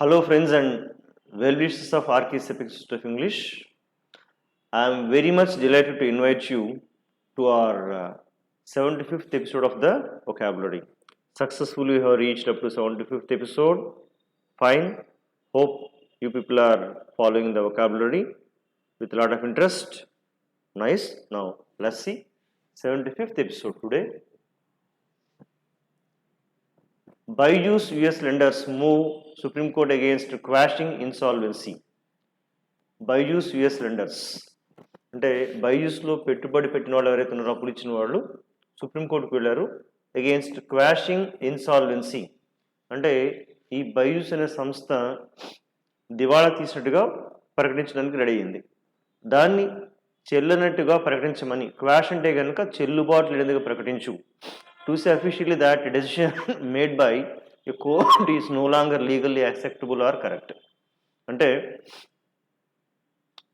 Hello, friends and well wishers of RK's Epic Institute of English. I am very much delighted to invite you to our 75th episode of the vocabulary. Successfully, we have reached up to 75th episode. Fine. Hope you people are following the vocabulary with a lot of interest. Nice. Now, let's see 75th episode today. Byju's US lenders move Supreme Court against quashing insolvency. Byju's US lenders అంటే బైజూస్లో పెట్టుబడి పెట్టిన వాళ్ళు ఎవరైతే ఉన్నారో అప్పులు ఇచ్చిన వాళ్ళు సుప్రీంకోర్టుకు వెళ్ళారు అగెయిన్స్ట్ క్వాషింగ్ ఇన్సాల్వెన్సీ. అంటే ఈ బైజూస్ అనే సంస్థ దివాళా తీసినట్టుగా ప్రకటించడానికి రెడీ అయింది. దాన్ని చెల్లనట్టుగా ప్రకటించమని, క్వాష్ అంటే కనుక చెల్లుబాటు లేనిదిగా ప్రకటించు. To say officially that decision made by a court is no longer legally acceptable or correct. అంటే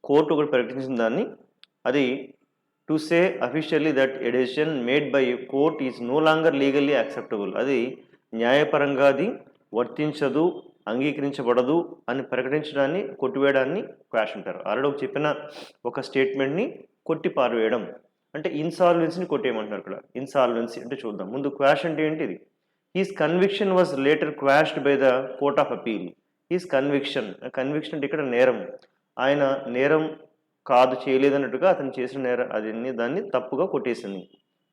కోర్టు ఒకటి ప్రకటించిన దాన్ని, అది to say officially that a decision made by court is no longer legally acceptable, అది న్యాయపరంగా అది వర్తించదు, అంగీకరించబడదు అని ప్రకటించడాన్ని, కొట్టివేయడాన్ని క్వాష్ అంటారు. ఆల్రెడీ చెప్పిన ఒక స్టేట్మెంట్ని కొట్టి పారవేయడం అంటే ఇన్సాల్వెన్సీని కొట్టేయమంటున్నారు. ఇక్కడ ఇన్సాల్వెన్సీ అంటే చూద్దాం. ముందు క్వాష్ అంటే ఏంటి? ఇది his conviction was later quashed by the court of appeal. His conviction అంటే ఇక్కడ నేరం, ఆయన నేరం కాదు, చేయలేదన్నట్టుగా అతను చేసిన నేరం దాన్ని తప్పుగా కొట్టేసింది.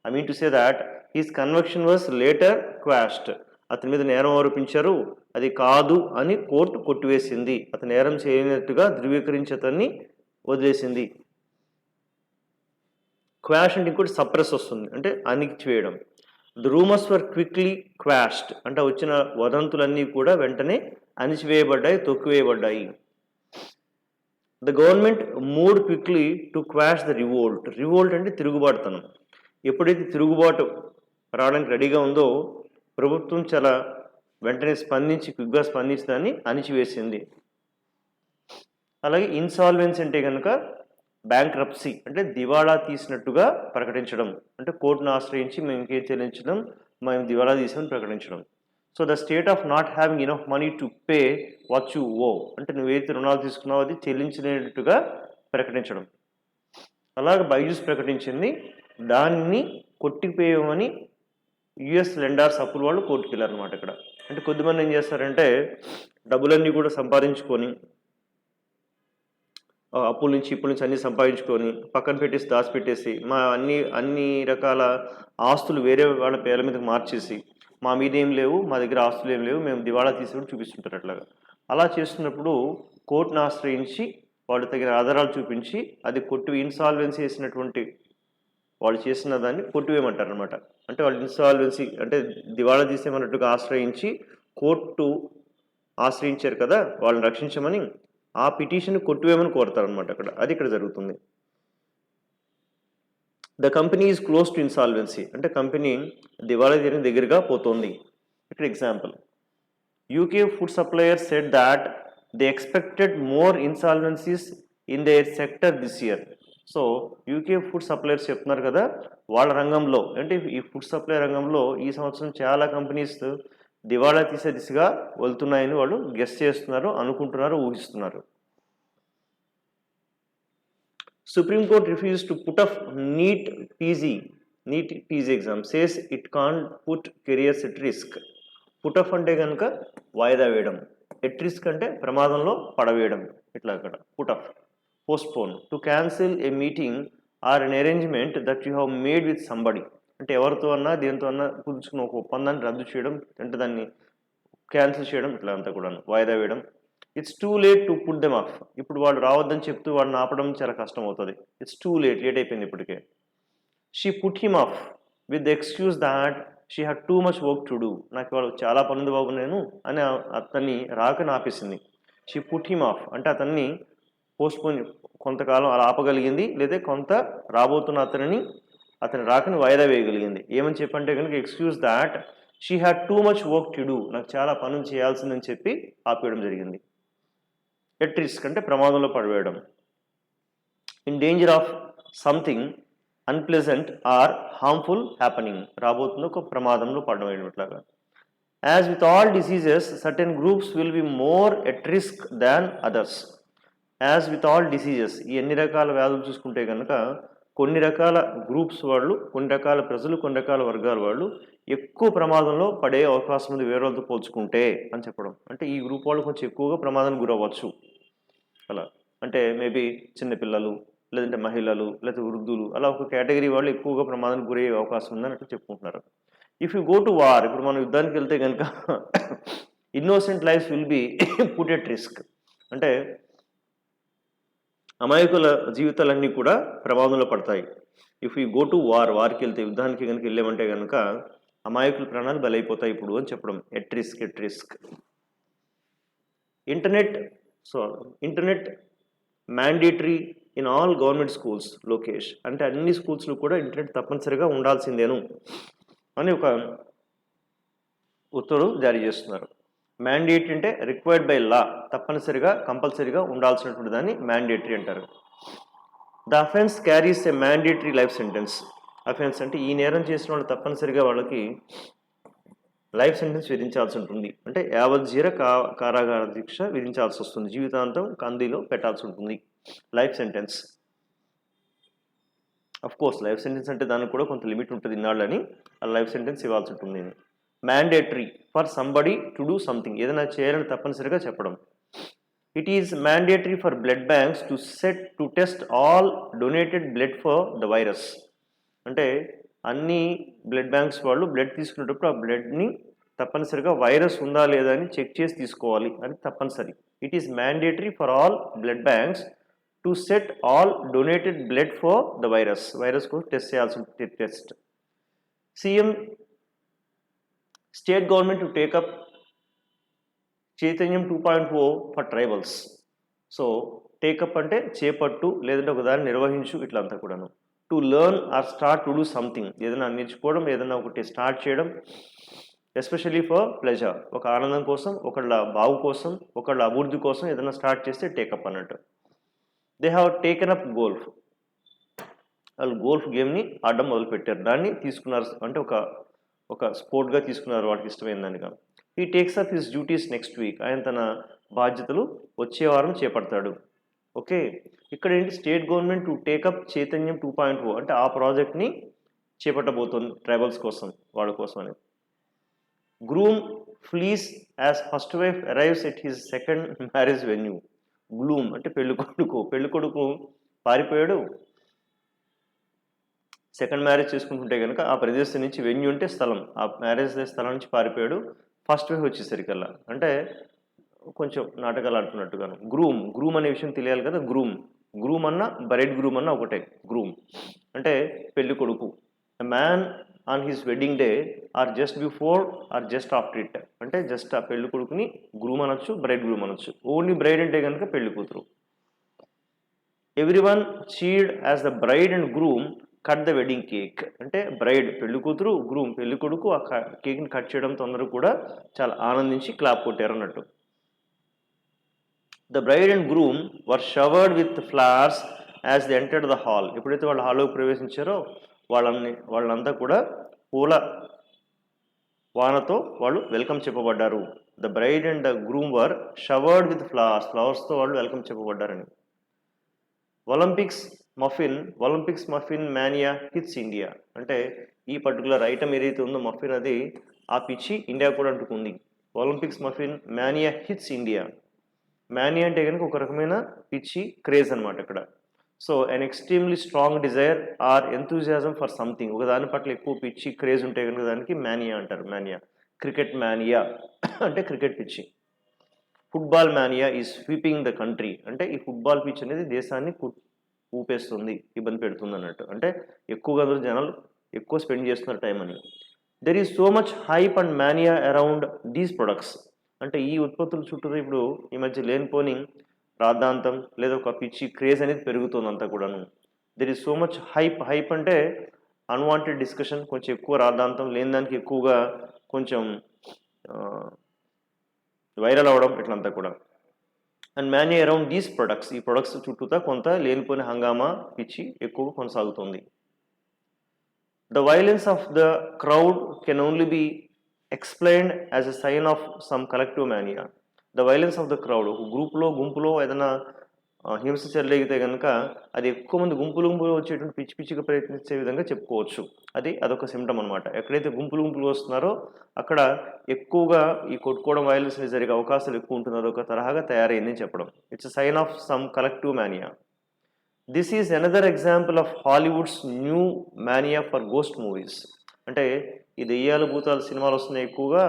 I mean to say that his conviction was later quashed. అతని మీద నేరం ఆరోపించారు, అది కాదు అని కోర్టు కొట్టివేసింది. అతను నేరం చేయనట్టుగా ధృవీకరించి అతన్ని వదిలేసింది. క్వాష్ అంటే ఇంకోటి సప్రెస్ వస్తుంది, అంటే అణిచివేయడం. The rumours were quickly quashed అంటే వచ్చిన వదంతులన్నీ కూడా వెంటనే అణిచివేయబడ్డాయి, తొక్కివేయబడ్డాయి. The government moved quickly to quash the revolt. Revolt అంటే తిరుగుబాటుతనం. ఎప్పుడైతే తిరుగుబాటు రావడానికి రెడీగా ఉందో ప్రభుత్వం చాలా వెంటనే క్విక్గా స్పందించి దాన్ని అణిచివేసింది. అలాగే ఇన్సాల్వెన్సీ అంటే కనుక బ్యాంక్రప్సీ అంటే దివాళా తీసినట్టుగా ప్రకటించడం, అంటే కోర్టును ఆశ్రయించి మేము ఇంకేం చెల్లించడం, మేము దివాళా తీసామని ప్రకటించడం. So the state of not having enough money to pay what you owe అంటే నువ్వేదైతే రుణాలు తీసుకున్నావో అది చెల్లించినట్టుగా ప్రకటించడం. అలాగే బైజూస్ ప్రకటించింది, దాన్ని కొట్టిపోయామని యుఎస్ లెండర్స్ అప్పుల వాళ్ళు కోర్టుకు వెళ్ళారు అనమాట. ఇక్కడ అంటే కొద్దిమంది ఏం చేస్తారంటే డబ్బులన్నీ కూడా సంపాదించుకొని, అప్పుల నుంచి ఇప్పుల నుంచి అన్నీ సంపాదించుకొని పక్కన పెట్టేసి దాచిపెట్టేసి మా అన్ని రకాల ఆస్తులు వేరే వాళ్ళ పేర్ల మీదకి మార్చేసి మా మీద ఏం లేవు, మా దగ్గర ఆస్తులు ఏం లేవు, మేము దివాళా తీసినప్పుడు చూపిస్తుంటారు. అట్లాగా అలా చేస్తున్నప్పుడు కోర్టును ఆశ్రయించి వాళ్ళు తగిన ఆధారాలు చూపించి అది ఇన్సాల్వెన్సీ చేసినటువంటి వాళ్ళు చేసిన దాన్ని కొట్టివేయమంటారు అనమాట. అంటే వాళ్ళు ఇన్సాల్వెన్సీ అంటే దివాళా తీసేమన్నట్టుగా ఆశ్రయించి కోర్టు ఆశ్రయించారు కదా వాళ్ళని రక్షించమని, ఆ పిటిషన్ కొట్టివేయమని కోరుతారు అనమాట. అది ఇక్కడ జరుగుతుంది. The company is close to insolvency అంటే కంపెనీ దివాళా తీయడం దగ్గరగా పోతుంది. ఇక్కడ example, UK food suppliers said that they expected more insolvencies in their sector this year. So UK food suppliers చెప్తున్నారు కదా, వాళ్ళ రంగంలో అంటే ఈ ఫుడ్ సప్లై రంగంలో ఈ సంవత్సరం చాలా కంపెనీస్ దివాళా తీసే దిశగా వెళ్తున్నాయని వాళ్ళు గెస్ చేస్తున్నారు, అనుకుంటున్నారు, ఊహిస్తున్నారు. Supreme Court refused to put off NEET PG exam, says it can't put careers at risk. Put off అంటే కనుక వాయిదా వేయడం, ఎట్ రిస్క్ అంటే ప్రమాదంలో పడవేయడం. ఇట్లా అక్కడ put off, postpone, to cancel a meeting or an arrangement that you have made with somebody అంటే ఎవరితో అన్నా దేనితో అన్నా కుదుర్చుకున్న ఒక ఒప్పందాన్ని రద్దు చేయడం, అంటే దాన్ని క్యాన్సిల్ చేయడం, ఇట్లా అంతా కూడా వాయిదా వేయడం. It's too late to put them of. ఇప్పుడు వాళ్ళు రావద్దని చెప్తూ వాడిని ఆపడం చాలా కష్టం అవుతుంది. ఇట్స్ టూ లేట్ అయిపోయింది ఇప్పటికే. She put him of with the excuse that she had too much work to do. నాకు వాళ్ళు చాలా పనుంది బాబు నేను అని అతన్ని రాకని ఆపేసింది. షీ పుట్ హిమ్ ఆఫ్ అంటే అతన్ని పోస్ట్పోన్, కొంతకాలం అలా ఆపగలిగింది, లేదా కొంత రాబోతున్న అతని రాకని వాయిదా వేయగలిగింది. ఏమని చెప్పంటే కనుక excuse that she had too much work to do, నాకు చాలా పనులు చేయాల్సిందని చెప్పి ఆపేయడం జరిగింది. ఎట్ రిస్క్ అంటే ప్రమాదంలో పడవేయడం. In danger of something unpleasant or harmful happening, రాబోతున్న ఒక ప్రమాదంలో పడవేయడం. ఇట్లాగా as with all diseases certain groups will be more at risk than others. As with all diseases, ఈ ఎన్ని రకాల వ్యాధులు చూసుకుంటే కనుక కొన్ని రకాల గ్రూప్స్ వాళ్ళు, కొన్ని రకాల ప్రజలు, కొన్ని రకాల వర్గాల వాళ్ళు ఎక్కువ ప్రమాదంలో పడే అవకాశం ఉంది వేరే వాళ్ళతో పోల్చుకుంటే అని చెప్పడం. అంటే ఈ గ్రూప్ వాళ్ళు కొంచెం ఎక్కువగా ప్రమాదానికి గురవ్వచ్చు అలా. అంటే మేబీ చిన్నపిల్లలు, లేదంటే మహిళలు, లేకపోతే వృద్ధులు, అలా ఒక కేటగిరీ వాళ్ళు ఎక్కువగా ప్రమాదానికి గురయ్యే అవకాశం ఉందని అట్లా చెప్పుకుంటున్నారు. If you go to war, ఇప్పుడు మనం యుద్ధానికి వెళ్తే కనుక innocent life will be put at risk. అంటే అమాయకుల జీవితాలన్నీ కూడా ప్రమాదంలో పడతాయి. If you go to war, వార్కి వెళ్తే, యుద్ధానికి కనుక వెళ్ళామంటే కనుక అమాయకుల ప్రాణాలు బలైపోతాయి ఇప్పుడు అని చెప్పడం. At risk, at risk. Internet mandatory in all government schools Lokesh. అంటే అన్ని స్కూల్స్లో కూడా ఇంటర్నెట్ తప్పనిసరిగా ఉండాల్సిందేను అని ఒక ఉత్తర్వులు జారీ చేస్తున్నారు. మ్యాండేటరీ అంటే రిక్వైర్డ్ బై లా, తప్పనిసరిగా కంపల్సరీగా ఉండాల్సినటువంటి దాన్ని మ్యాండేటరీ అంటారు. The offence carries a mandatory life sentence. Offence అంటే ఈ నేరం చేసిన వాళ్ళు తప్పనిసరిగా వాళ్ళకి లైఫ్ సెంటెన్స్ విధించాల్సి ఉంటుంది. అంటే యావజ్జీర కారాగార శిక్ష విధించాల్సి వస్తుంది, జీవితాంతం కందిలో పెట్టాల్సి ఉంటుంది life sentence. Of course life sentence అంటే దానికి కూడా కొంత లిమిట్ ఉంటుంది, ఇన్నాళ్ళని ఆ లైఫ్ సెంటెన్స్ ఇవ్వాల్సి ఉంటుంది. Mandatory for somebody to do something, ఏదైనా చేయాలని తప్పనిసరిగా చెప్పడం. It is mandatory for blood banks to test all donated blood for the virus. అంటే అన్ని బ్లడ్ బ్యాంక్స్ వాళ్ళు బ్లడ్ తీసుకునేటప్పుడు ఆ బ్లడ్ని తప్పనిసరిగా వైరస్ ఉందా లేదా అని చెక్ చేసి తీసుకోవాలి అని తప్పనిసరి. It is mandatory for all blood banks to set all donated blood for the virus కు టెస్ట్ చేయాల్సి test. CM state government to take up చైతన్యం 2.0 ఫర్ ట్రైబల్స్. సో టేకప్ అంటే చేపట్టు, లేదంటే ఒకదాన్ని నిర్వహించు, ఇట్లా అంతా కూడాను. To learn or start to do something, ఏదైనా నేర్చుకోవడం, ఏదైనా ఒకటి స్టార్ట్ చేయడం. ఎస్పెషల్లీ ఫర్ ప్లెజర్, ఒక ఆనందం కోసం, ఒకళ్ళ బాగు కోసం, ఒకళ్ళ అభివృద్ధి కోసం ఏదైనా స్టార్ట్ చేస్తే టేకప్ అన్నట్టు. They have taken up golf. వాళ్ళు గోల్ఫ్ గేమ్ని ఆడడం మొదలుపెట్టారు, దాన్ని తీసుకున్నారు, అంటే ఒక స్పోర్ట్గా తీసుకున్నారు, వాటికి ఇష్టమైన దానిగా. He takes up his duties next week, ఆయన తన బాధ్యతలు వచ్చే వారం చేపడతాడు. ఓకే, ఇక్కడ ఏంటి, స్టేట్ గవర్నమెంట్ టు టేకప్ చైతన్యం 2.0 అంటే ఆ ప్రాజెక్ట్ని చేపట్టబోతుంది ట్రైబల్స్ కోసం, వాళ్ళ కోసం అనేది. Groom fleas as first wife arrives at his second marriage venue. Gloom అంటే పెళ్ళికొడుకు పారిపోయాడు. సెకండ్ మ్యారేజ్ చేసుకుంటుంటే కనుక ఆ ప్రదేశం నుంచి, వెన్యూ అంటే స్థలం, ఆ మ్యారేజ్ స్థలం నుంచి పారిపోయాడు. ఫస్ట్ వైఫ్ వచ్చేసరికల్లా అంటే కొంచెం నాటకాలు ఆడుతున్నట్టుగాను. గ్రూమ్ అనే విషయం తెలియాలి కదా. గ్రూమ్ అన్న బ్రైడ్ గ్రూమ్ అన్న ఒకటే. గ్రూమ్ అంటే పెళ్లి కొడుకు. Man on his wedding day or just before or just after it, అంటే జస్ట్ ఆ పెళ్లి కొడుకుని గ్రూమ్ అనొచ్చు, బ్రైడ్ గ్రూమ్ అనొచ్చు. ఓన్లీ బ్రైడ్ అంటే కనుక పెళ్లి కూతురు. Everyone cheered as the bride and groom cut the wedding cake. అంటే బ్రైడ్ పెళ్లి కూతురు, గ్రూమ్ పెళ్లి కొడుకు ఆ కేక్ని కట్ చేయడంతో అందరూ కూడా చాలా ఆనందించి క్లాప్ కొట్టారు అన్నట్టు. The bride and groom were showered with flowers as they entered the hall. ఎప్పుడైతే వాళ్ళు హాల్లోకి ప్రవేశించారో వాళ్ళంతా కూడా పూల వానతో వాళ్ళు వెల్కమ్ చెప్పబడ్డారు. The bride and the groom were showered with ఫ్లవర్స్తో వాళ్ళు వెల్కమ్ చెప్పబడ్డారని. Olympics muffin mania hits India. అంటే ఈ పర్టికులర్ ఐటమ్ ఏదైతే ఉందో మఫిన్, అది ఆ పిచ్చి ఇండియా కూడా అంటుకుంది. Olympics muffin mania hits India. Mania అంటే కనుక ఒక రకమైన పిచ్చి, క్రేజ్ అనమాట ఇక్కడ. So an extremely strong desire or enthusiasm for something, ఒక దాని పట్ల ఎక్కువ పిచ్చి, క్రేజ్ ఉంటే కనుక దానికి మానియా అంటారు. మానియా. క్రికెట్ మానియా అంటే క్రికెట్ పిచ్చి. Football mania is sweeping the country. అంటే ఈ ఫుట్బాల్ పిచ్ అనేది దేశాన్ని ఊపేస్తుంది, ఇబ్బంది పెడుతుంది అన్నట్టు. అంటే ఎక్కువగా అందరూ జనాలు ఎక్కువ స్పెండ్ చేస్తున్నారు టైం అని. There is so much hype and mania around these products. అంటే ఈ ఉత్పత్తుల చుట్టూ ఇప్పుడు ఈ మధ్య లేనిపోని రాద్ధాంతం లేదా ఒక పిచ్చి, క్రేజ్ అనేది పెరుగుతుంది అంతా కూడాను. There is so much hype అంటే అన్వాంటెడ్ డిస్కషన్, కొంచెం ఎక్కువ రాద్ధాంతం, లేని దానికి ఎక్కువగా కొంచెం వైరల్ అవ్వడం, ఇట్లంతా కూడా. And mania around these products, ఈ ప్రొడక్ట్స్ చుట్టూతా కొంత లేనిపోయిన హంగామా, పిచ్చి ఎక్కువ కొనసాగుతుంది. The violence of the crowd can only be explained as a sign of some collective mania. The violence of the crowd, ఒక గుంపులో ఏదైనా హింస చెలరేగితే కనుక అది ఎక్కువ మంది గుంపులు వచ్చేటువంటి పిచ్చిగా ప్రయత్నించే విధంగా చెప్పుకోవచ్చు. అదొక సిమ్టమ్ అనమాట. ఎక్కడైతే గుంపులు వస్తున్నారో అక్కడ ఎక్కువగా ఈ కొట్టుకోవడం, వైలెన్స్ జరిగే అవకాశాలు ఎక్కువ ఉంటుందో అదొక తరహాగా తయారైందని చెప్పడం. It's sign of some collective mania. This is another example of Hollywood's new mania for ghost movies. అంటే ఈ దెయ్యాలు భూతాలు సినిమాలు వస్తున్నాయి ఎక్కువగా.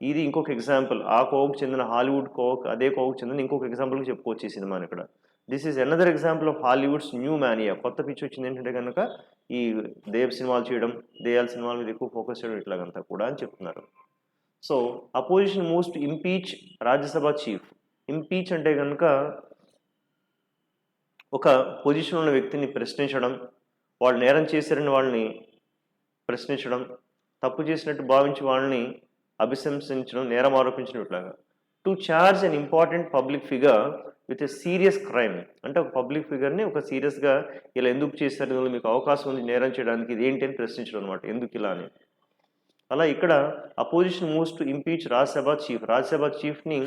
ఇది ఇంకొక ఎగ్జాంపుల్, ఆ కోవకు చెందిన హాలీవుడ్ అదే కోవకు చెందిన ఇంకొక ఎగ్జాంపుల్గా చెప్పుకోవచ్చు ఈ సినిమాని ఇక్కడ. This is another example of Hollywood's new mania. కొత్త పిచ్చి వచ్చింది ఏంటంటే కనుక ఈ సినిమాలు చేయడం, దెయ్యాల సినిమాల మీద ఎక్కువ ఫోకస్ చేయడం ఇట్లాగంతా కూడా అని చెప్తున్నారు. So opposition moves to impeach Rajya Sabha chief. Impeach అంటే కనుక ఒక పొజిషన్ ఉన్న వ్యక్తిని ప్రశ్నించడం, వాళ్ళు నేరం చేశారని వాళ్ళని ప్రశ్నించడం, తప్పు చేసినట్టు భావించి వాళ్ళని అభిశంసించడం, నేరం ఆరోపించడం ఇట్లాగా. To charge an important public figure with a serious crime. అంటే ఒక పబ్లిక్ ఫిగర్ని ఒక సీరియస్గా ఇలా ఎందుకు చేశారు, ఇందులో మీకు అవకాశం ఉంది నేరం చేయడానికి, ఇది ఏంటి అని ప్రశ్నించడం అనమాట, ఎందుకు ఇలా అని. అలా ఇక్కడ opposition moves to impeach Rajya Sabha chief. Rajya Sabha చీఫ్ని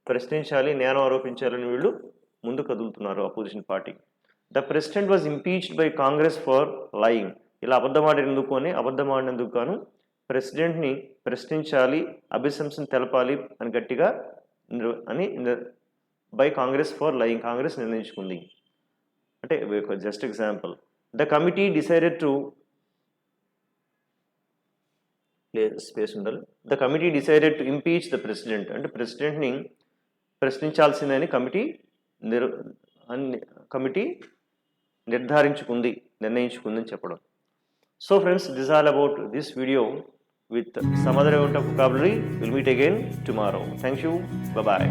ప్రశ్నించాలి, నేరం ఆరోపించాలని వీళ్ళు ముందు కదులుతున్నారు opposition party. The president was impeached by Congress for lying. ఇలా అబద్ధమాడినందుకు గాను ప్రెసిడెంట్ని ప్రశ్నించాలి, అభిశంసన తెలపాలి అని గట్టిగా by Congress for lying, Congress నిర్ణయించుకుంది. అంటే just example. The committee decided to space ఉండాలి. The committee decided to impeach the president. అంటే ప్రెసిడెంట్ని ప్రశ్నించాల్సిందని కమిటీ నిర్ణయించుకుందని చెప్పడం. So friends, this is all about this video. With some other amount of vocabulary, we'll meet again tomorrow. Thank you. Bye-bye.